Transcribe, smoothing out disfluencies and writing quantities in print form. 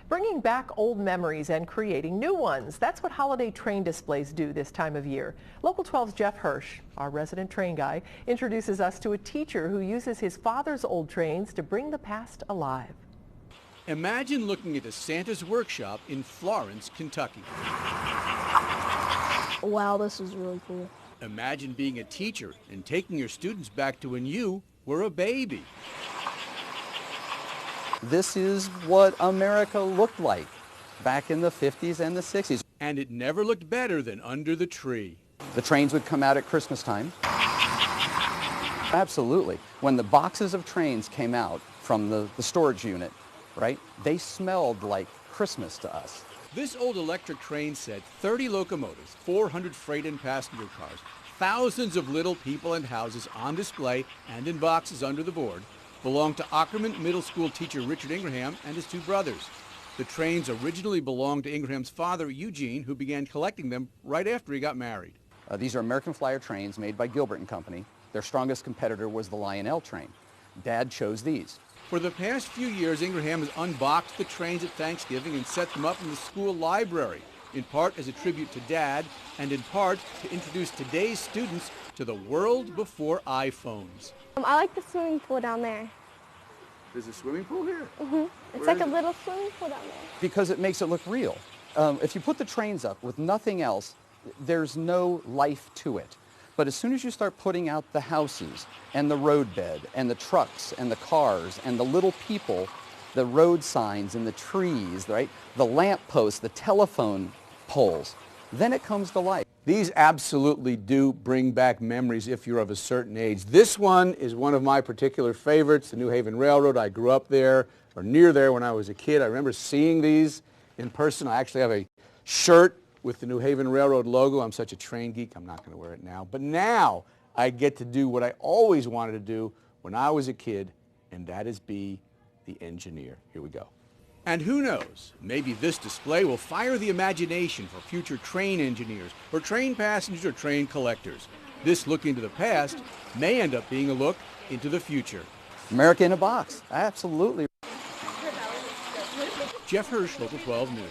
bringing back old memories and creating new ones. That's what holiday train displays do this time of year. Local 12's Jeff Hirsh, our resident train guy, introduces us to a teacher who uses his father's old trains to bring the past alive. Imagine looking at a Santa's workshop in Florence, Kentucky. Wow, this is really cool. Imagine being a teacher and taking your students back to when you were a baby. This is what America looked like back in the 50s and the 60s. And it never looked better than under the tree. The trains would come out at Christmas time. Absolutely. When the boxes of trains came out from the storage unit, right, they smelled like Christmas to us. This old electric train set 30 locomotives, 400 freight and passenger cars, thousands of little people and houses on display and in boxes under the board, belonged to Ockerman Middle School teacher Richard Ingraham and his two brothers. The trains originally belonged to Ingraham's father, Eugene, who began collecting them right after he got married. These are American Flyer trains made by Gilbert & Company. Their strongest competitor was the Lionel train. Dad chose these. For the past few years, Ingraham has unboxed the trains at Thanksgiving and set them up in the school library, in part as a tribute to Dad, and in part to introduce today's students to the world before iPhones. I like the swimming pool down there. There's a swimming pool here? It's like a little swimming pool down there. Because it makes it look real. If you put the trains up with nothing else, there's no life to it. But as soon as you start putting out the houses and the roadbed and the trucks and the cars and the little people, the road signs and the trees, right, the lamp posts, the telephone poles, then it comes to life. These absolutely do bring back memories if you're of a certain age. This one is one of my particular favorites, the New Haven Railroad. I grew up there, or near there when I was a kid. I remember seeing these in person. I actually have a shirt with the New Haven Railroad logo. I'm such a train geek, I'm not going to wear it now. But now I get to do what I always wanted to do when I was a kid, and that is be the engineer. Here we go. And who knows, maybe this display will fire the imagination for future train engineers, or train passengers, or train collectors. This look into the past may end up being a look into the future. America in a box, absolutely. Jeff Hirsh, Local 12 News.